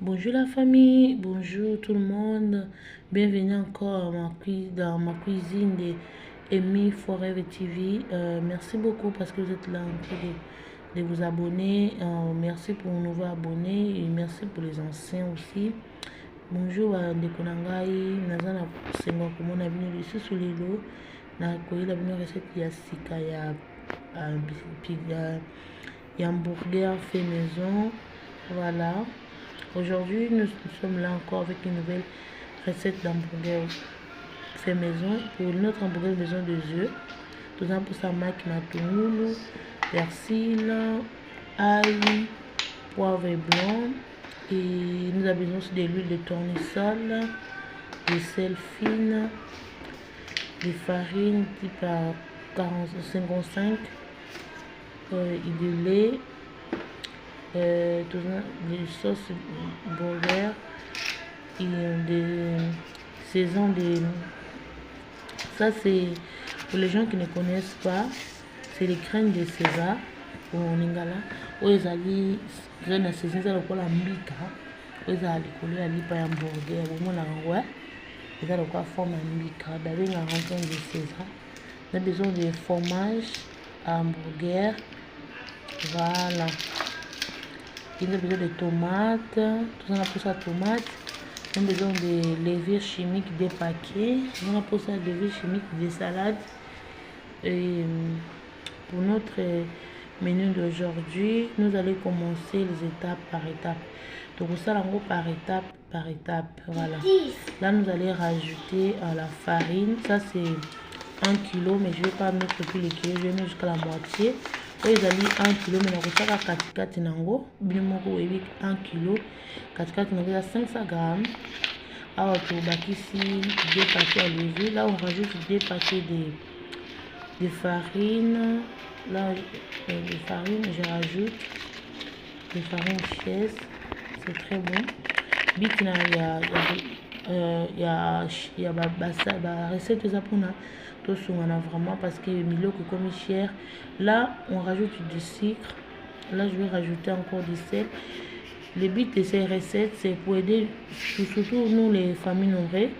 Bonjour la famille, bonjour tout le monde. Bienvenue encore dans ma cuisine de Amy Forever TV. Merci beaucoup parce que vous êtes là en train de vous abonner. Merci pour nos nouveaux abonnés et merci pour les anciens aussi. Bonjour à Ndekonangai, Nazana Sengo comme on a venu ici sous les lots. Na koyi la bonne recette ya sika ya hamburger fait maison. Voilà. Aujourd'hui, nous sommes là encore avec une nouvelle recette d'hamburger fait maison. Pour notre hamburger maison de œufs, tout ça pour ça, mac matoumoulou, persil, ail, poivre blanc. Et nous avons besoin aussi de l'huile de tournesol, de sel fine, de farine type à 55, et de lait. Tout ça, des sauces burger et des saisons de ça. C'est pour les gens qui ne connaissent pas, c'est les graines de César ou Ningala ou les alliés graines de César, ça le la mbika ou les alliés collés à l'ipa hamburger ou mon langouin, et ça le quoi forme mbika d'aller la rencontre de César. On a besoin de fromage hamburger, voilà. Il a besoin de tomates, tout ça pour sa tomate. On a besoin de levure chimique des paquets. On a pour ça de levure chimique des salades. Et pour notre menu d'aujourd'hui, nous allons commencer les étapes par étape. Donc ça, en gros, par étape, voilà. Là, nous allons rajouter la farine. Ça, c'est 1 kg, mais je ne vais pas mettre plus les kilos, je vais mettre jusqu'à la moitié. Ils ont 1 kg, mais on a 4 nango, 1 kg, 4 nango, 500 grammes. Alors, pour ici 2 paquets à lever. Là, on rajoute 2 paquets de farine. Là, de farine, je rajoute de farine chaise. C'est très bon. Bitina, il y a la recette de Zapona. Tout ça, on a vraiment parce que le milieu est comme cher. Là, on rajoute du sucre. Là, je vais rajouter encore du sel. Le but de ces recettes, c'est pour aider surtout nous, les familles nombreuses.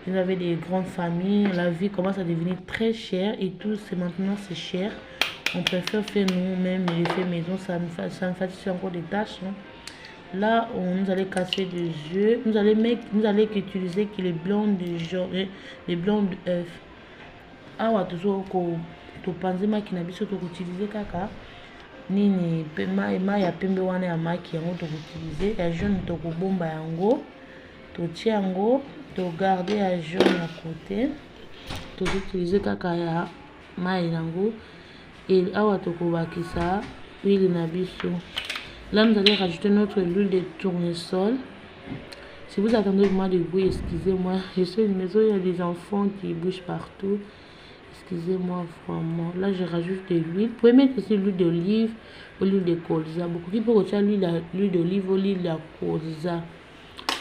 Vous avez des grandes familles, la vie commence à devenir très chère et tout, maintenant c'est cher. On préfère faire nous-mêmes les faits maison, ça me facilite encore des tâches. Hein. Là, nous allons casser des œufs. Nous allons utiliser les blancs les blancs d'œufs. Awa to panzima kina biso to utiliser kaka nini ma ya pembe wana ya maki yango to utiliser ya jaune to ko bomba yango to tia yango to garder ya jaune à côté to utiliser kaka ya mai yango et awa to ko bakisa huile na biso. Là nous allons rajouter notre huile de tournesol. Si vous attendez moi de bruit, excusez-moi, je suis une maison, il y a des enfants qui bougent partout. Excusez-moi vraiment. Là, je rajoute de l'huile. Vous pouvez mettre aussi l'huile d'olive ou l'huile de colza. Beaucoup qui peuvent retirer l'huile d'olive ou l'huile de colza.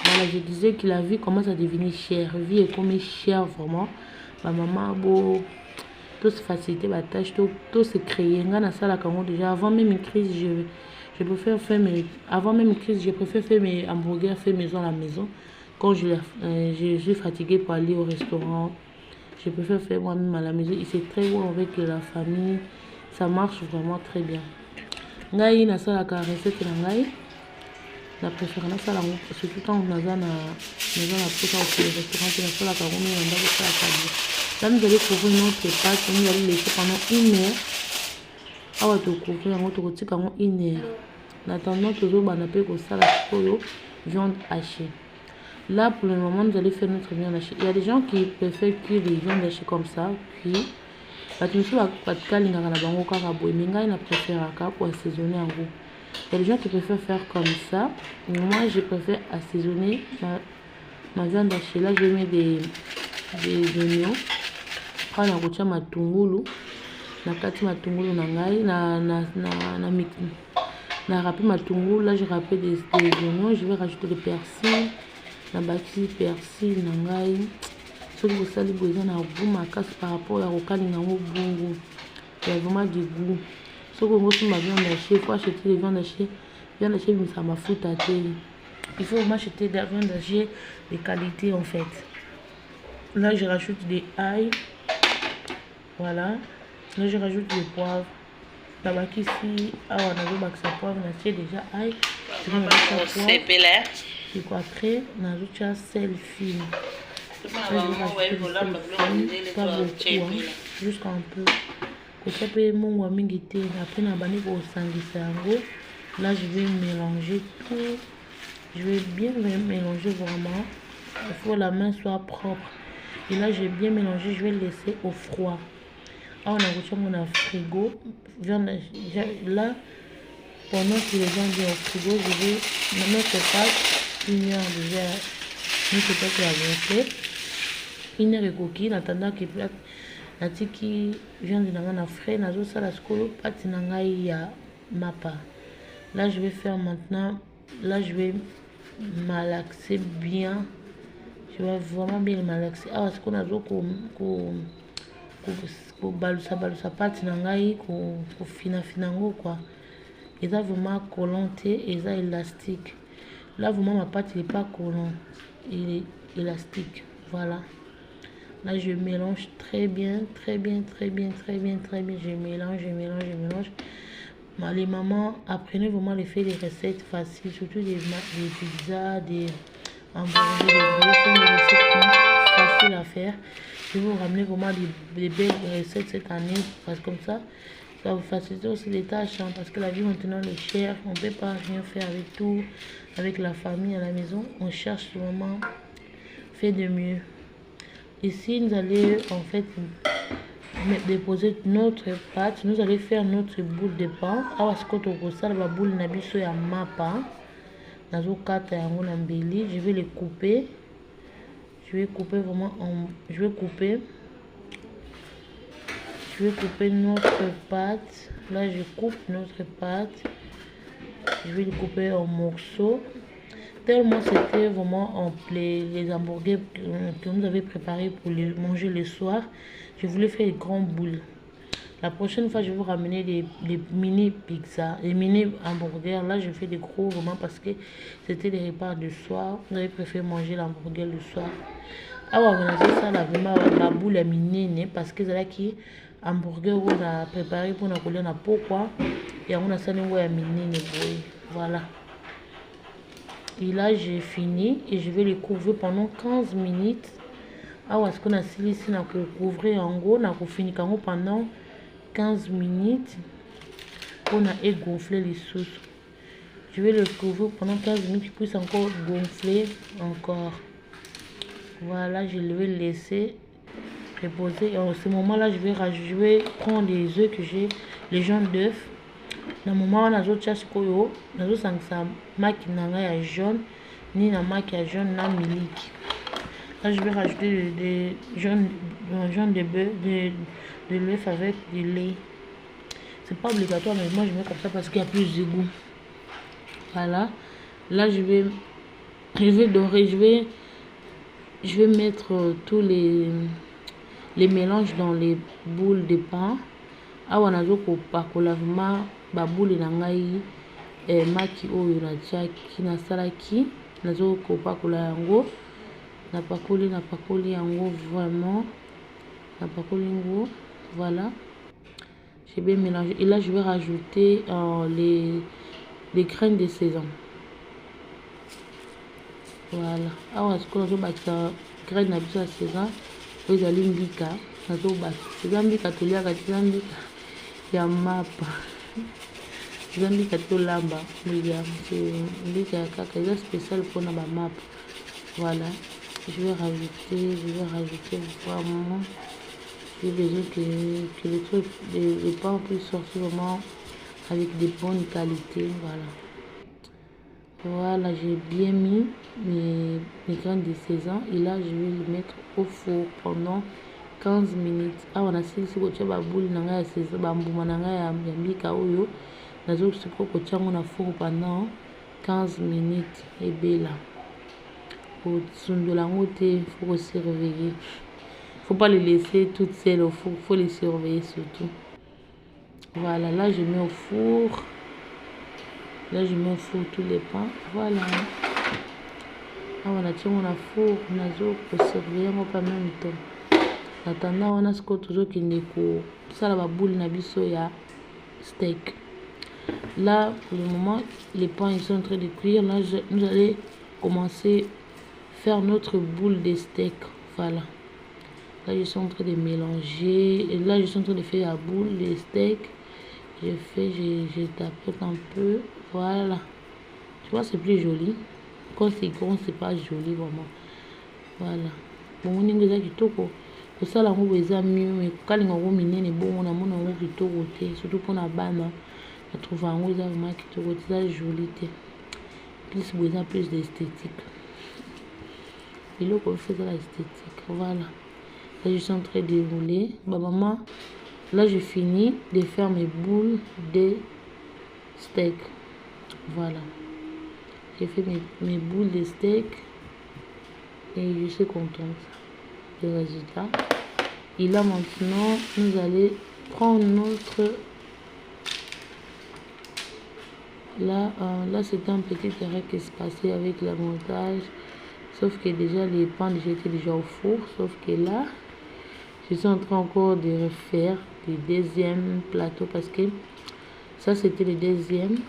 Voilà, je disais que la vie commence à devenir chère. La vie est comme chère vraiment. Ma maman, bon, tout se faciliter la tâche, tout se créer. Déjà, avant même une crise, je préfère faire avant même une crise, je préfère faire mes hamburgers fait maison à la maison. Quand je suis fatiguée pour aller au restaurant, je préfère faire moi-même à la maison. Et c'est très bon avec la famille. Ça marche vraiment très bien. Ngai na sala ka recette na ngai. La préférence na sala surtout quand on a na pour au restaurant na sala ka on na ndako sala ka. Là nous allons couvrir notre pâte, nous allons laisser pendant 1 heure. Awa to couvrir yango to kotika yango 1 heure. En attendant toujours bana pe ko sala koyo viande hachée. Là, pour le moment, nous allons faire notre viande hachée. Il y a des gens qui préfèrent cuire les viandes hachées comme ça, puis tu ne sais pas de pour assaisonner en gros. Il y a des gens qui préfèrent faire comme ça. Moi, je préfère assaisonner ma viande hachée. Là, je mets des oignons. Après, on a matungulu. Na kati matungulu na ngai na râpé matungulu. Là, je râpe des oignons. Je vais rajouter des persils. Na baki persil na ngai soki bosali boza na goût makasi par rapport ya kokalinga yango bongo. Il y a vraiment du goût. Soki ongo sima viande hachée, faut acheter les viandes hachées bimisa mafuta te. Il faut vraiment acheter des viandes hachées de qualité en fait. Là, je rajoute des ail. Voilà. Là, je rajoute des poivres. Là-bas, ici, on a sa poivre, on a déjà ail. Et quoi après, on a sel fine. Pas beaucoup, jusqu'à un peu. Après, là, je vais mélanger tout. Je vais bien mélanger vraiment. Il faut que la main soit propre. Et là, j'ai bien mélangé. Je vais le laisser au froid. Ah, on a mon frigo. Là, pendant que les gens viennent au frigo, je vais mettre pas 1 heure déjà. Nous, c'est pas que la vérité. 1 heure et coquille, en attendant que la tiki vient de la frais. Nazo ça la skolo patinanga ya mapa. Là, je vais faire maintenant. Là, je vais malaxer bien. Je vais vraiment bien malaxer. Ah, parce qu'on a zo balusa pati na ngai ko fina ngo quoi. Et ça vraiment collant et ça élastique. Là vraiment ma pâte il est pas collant, il est élastique. Voilà. Là je mélange très bien. Je mélange. Les mamans, apprenez vraiment les faire des recettes faciles, surtout des pizzas, des hamburgers, des recettes faciles à faire. Je vais vous ramener vraiment des belles recettes cette année, parce que comme ça vous facilite aussi les tâches, hein, parce que la vie maintenant est chère, on ne peut pas rien faire avec tout, avec la famille à la maison, on cherche vraiment faire de mieux. Ici, nous allons en fait déposer notre pâte, nous allons faire notre boule de pain. Alors, ce que ça la boule na biso ya mapa, nazo kata yango na mbeli, je vais les couper. Je vais couper vraiment je vais couper notre pâte. Là, je coupe notre pâte. Je vais le couper en morceaux. Tellement c'était vraiment les hamburgers que nous avons préparés pour les manger le soir. Je voulais faire des grandes boules. La prochaine fois, je vais vous ramener des mini pizzas, des mini hamburgers. Là, je fais des gros vraiment parce que c'était des repas du soir. Vous avez préféré manger l'hamburger le soir. Alors, on a fait ça, la boule à mini parce que c'est là qui hamburger on a préparé pour nous coller na pourquoi et on a ça nous à mini. Voilà. Et là, j'ai fini et je vais les couvrir pendant 15 minutes. Alors, ce qu'on a ici, on a couvrir en gros, on a fini pendant 15 minutes. On a gonflé les sauces. Je vais le couvrir pendant 15 minutes, puis encore gonfler encore. Voilà, je vais le laisser reposer. Et en ce moment-là, je vais prendre les œufs que j'ai, les jaunes d'œufs. Dans le moment où on a d'autres choses, on a d'autres maquinaires jaune, ni la maquille jaune, na milk. Là, je vais rajouter des jaunes de bœuf, de l'œuf avec du lait. C'est pas obligatoire, mais moi je mets comme ça parce qu'il y a plus de goût. Voilà. Là, je vais dorer, je vais mettre tous les mélanges dans les boules de pain. Ah, on a vraiment ba boule na ngai maki oyo na tiaki na salaki nazo ko pakola yango na pakoli yango vraiment na pakoli yango. Voilà, j'ai bien mélangé et là je vais rajouter les graines de sésame. Voilà, alors ce qu'on a battu graines na biso ya sésame oyo ezali mbika nazo battu eza mbika toliaka eza mbika ya mapa eza mbika tolamba mbika ya kaka eza spécial mpona bamapa. Voilà, je vais rajouter vraiment. J'ai besoin que le truc, le pain puisse sortir vraiment avec des bonnes qualités. Voilà, j'ai bien mis mes graines de sésame et là je vais les mettre au four pendant 15 minutes. Ah, on a silisi kotia ba boule na ngai ya sésame, ba mbuma na ngai ya mbika oyo nazo siko kotia ngo na four pendant 15 minutes et bela. Pour sundola ngo te, faut se réveiller. Faut pas les laisser toutes seules au four, faut les surveiller surtout. Voilà, là je mets au four. Là je mets au four tous les pains. Voilà. na tia on a four nazo ko servir en même temps. En attendant on a ce que toujours qui n'est ko ça la boule na biso ya steak. Là pour le moment les pains ils sont en train de cuire. Là nous allons commencer à faire notre boule de steak. Voilà. Là je suis en train de mélanger et là je suis en train de faire la boule de steak. Je tapote un peu. Voilà. Tu vois c'est plus joli. Quand c'est grand c'est pas joli vraiment. Voilà. Bon on est déjà kitoko. Pour ça là on va mieux mais quand on a minene bon on a mon kitoko côté surtout pour la bande. Je trouve un rose vraiment kitoko c'est joli plus besoin plus d'esthétique. Et là on fait ça l'esthétique. Voilà. Là je suis en train de rouler. Bah maman là je finis de faire mes boules de steak. Voilà. J'ai fait mes boules de steak et je suis contente du résultat. Et là maintenant, nous allons prendre notre... Là c'était un petit erreur qui se passait avec le montage. Sauf que déjà les pains étaient déjà au four. Sauf que là, je suis en train encore de refaire le deuxième plateau parce que ça c'était le deuxième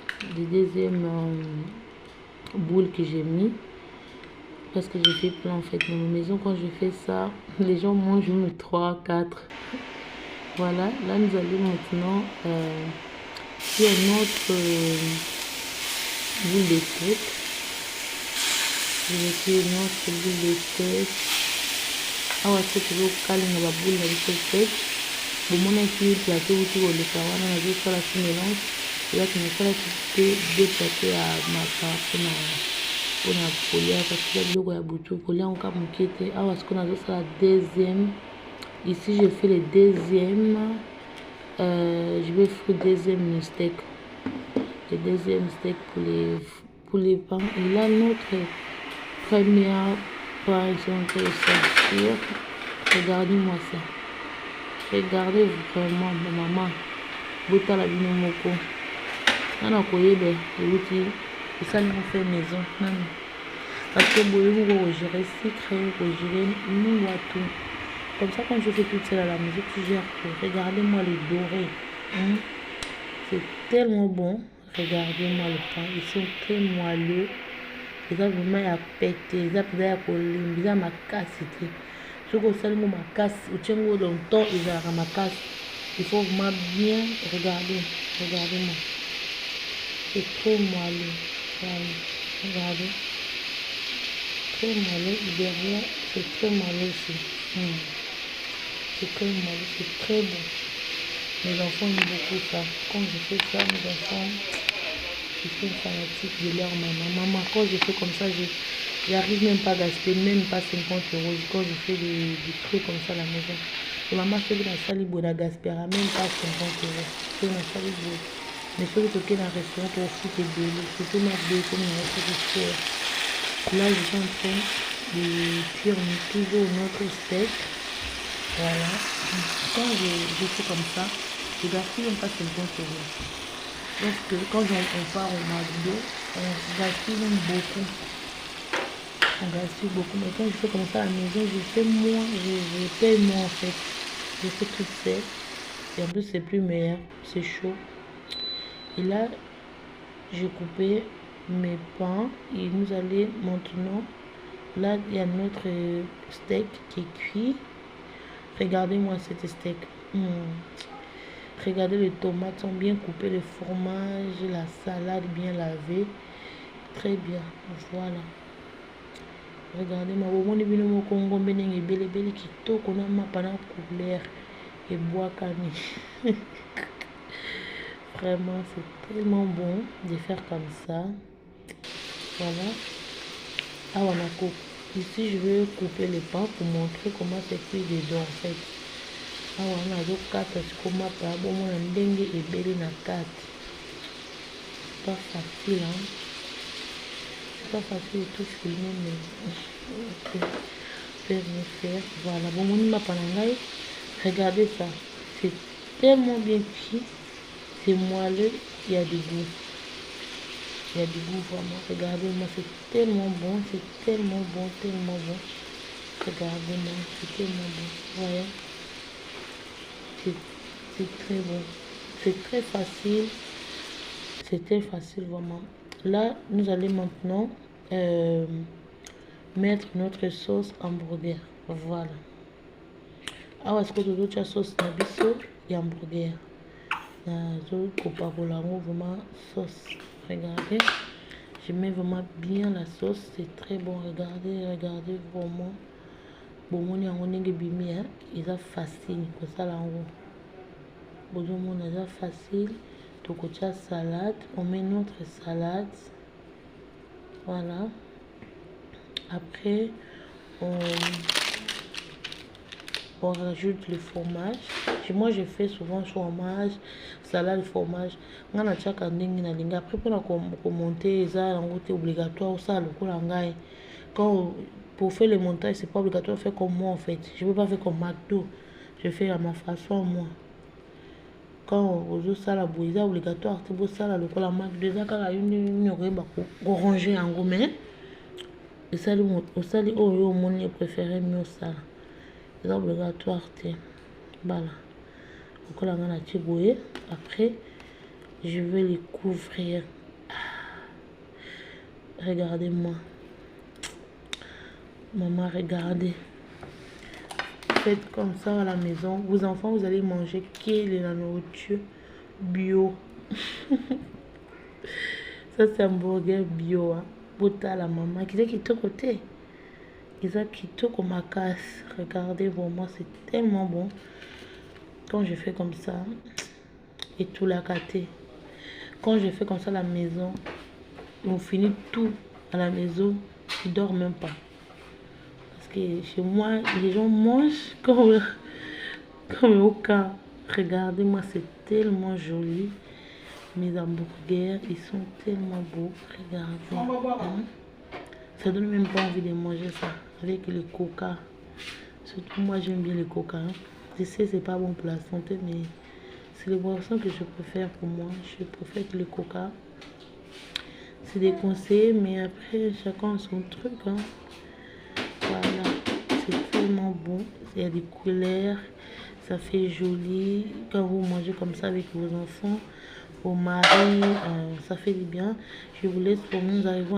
boule que j'ai mis parce que j'ai fait plein en fait dans ma maison. Quand je fais ça les gens mangent même 3 4. Voilà, là nous allons maintenant faire notre boule de steak. Je vais faire notre boule de steak. Ah ouais, c'est toujours calme dans la boule de steak. Bon mon équipe plateau où tu vois le kawana on a vu ça la mélange. Là tu me fais la petite déplacer à ma part pour la polia parce que là il y a beaucoup de polia encore qui était ah parce qu'on a fait la deuxième. Ici je fais le deuxième je vais faire le deuxième steak pour les pains. Et là notre première pain ils sont en train de sortir. Regardez-moi ça. Regardez vraiment maman bota la bino moko nana koyebe euti esali mo fait maison nani parce que boye ko gérer sucre ko gérer nous tout comme ça quand je fais toute seule à la maison tu gères tout. Regardez-moi les dorés c'est tellement bon. Regardez-moi le pain ils sont très moelleux ils ont vraiment à péter ils ont peut-être à coller ils ont ma casse ce que ça ma casse au tchengo longtemps ils ont ma casse. Il faut vraiment bien regarder. Regardez-moi. C'est très moelleux. Regardez. Très moelleux. Derrière, c'est très moelleux aussi. C'est très moelleux. C'est très bon. Mes enfants aiment beaucoup ça. Quand je fais ça, mes enfants, je suis fanatique de leur maman. Maman, quand je fais comme ça, j'arrive même pas à gaspiller, même pas 50 euros. Quand je fais des trucs comme ça à la maison. Maman fait de la salle pour la gaspiller même pas 50 euros. C'est une salle pour mais ceux qui sont dans un restaurant pour aussi te donner. Surtout ma deux comme une restaurant. Là, je suis en train de cuire toujours notre steak. Voilà. Quand je fais comme ça, je gaspille même pas 50 euros. Parce que quand on part au McDo, on gaspille même beaucoup. On gaspille beaucoup. Mais quand je fais comme ça à la maison, je fais moins, je paye moins en fait. Je fais tout seul. Et en plus, c'est plus meilleur. C'est chaud. Et là, j'ai coupé mes pains. Et nous allons maintenant. Là, il y a notre steak qui est cuit. Regardez-moi cet steak. Regardez, les tomates sont bien coupées. Le fromage, la salade bien lavée. Très bien. Voilà. Regardez-moi, au monde bino mo Congo benenge bele kitoko na mapana couleur et bois cani. Vraiment, c'est tellement bon de faire comme ça. Voilà. Ah on a coupé. Ici, je vais couper le pain pour montrer comment c'est cuit dedans en fait. Ah on a donc 4 comment pas bon mon dengue et belle na 4. Pas facile hein. Pas facile de tout filmer mais faire voilà bon mon m'a panangai regardez ça c'est tellement bien cuit c'est moelleux il y a du goût Il y a du goût vraiment. Regardez-moi, c'est tellement bon, c'est tellement bon, tellement bon. Regardez-moi, c'est tellement bon. Voyez, c'est très bon. C'est très facile. C'est très facile vraiment. Là, nous allons maintenant mettre notre sauce hamburger. Voilà. Alors, est-ce que tu as sauce nabiso et hamburger? Coca-Cola, vraiment sauce. Regardez. Je mets vraiment bien la sauce. C'est très bon. Regardez, regardez vraiment. Bon, on est bimi, hein. Il est facile. Comme ça, là, en haut. Bon, on est facile. Donc, on a salade. On met notre salade. Voilà. Après, on rajoute le fromage. Moi, je fais souvent fromage, salade, fromage. On a chaque année, après, pour monter, ça c'est obligatoire. Ça, pour faire le montage, c'est pas obligatoire de faire comme moi en fait. Je ne peux pas faire comme McDo. Je fais à ma façon, moi. Quand on usa ça, la bouille, c'est obligatoire. C'est pour ça, le McDo, ça, quand il ranger en gros, mais au sali, au mon préféré, mieux ça. C'est obligatoire, voilà. Après, je vais les couvrir. Regardez-moi. Maman, regardez. Faites comme ça à la maison. Vos enfants, vous allez manger quelle est la nourriture bio. Ça, c'est un hamburger bio. Hein. Bota la maman. Qui est tout côté. Qui tout comme ma casse. Regardez, pour moi, c'est tellement bon. Quand je fais comme ça, et tout la gâté. Quand je fais comme ça à la maison, on finit tout à la maison, ils ne dorment même pas. Parce que chez moi, les gens mangent comme au cas. Regardez-moi, c'est tellement joli. Mes hamburgers, ils sont tellement beaux. Regardez. Hein? Ça donne même pas envie de manger ça avec le coca. Surtout moi, j'aime bien le coca. Hein? Je sais, c'est pas bon pour la santé, mais c'est les boissons que je préfère pour moi. Je préfère le coca. C'est des conseils, mais après, chacun son truc. Hein. Voilà, c'est tellement bon. Il y a des couleurs, ça fait joli. Quand vous mangez comme ça avec vos enfants, vos maris, ça fait du bien. Je vous laisse pour nous arriver.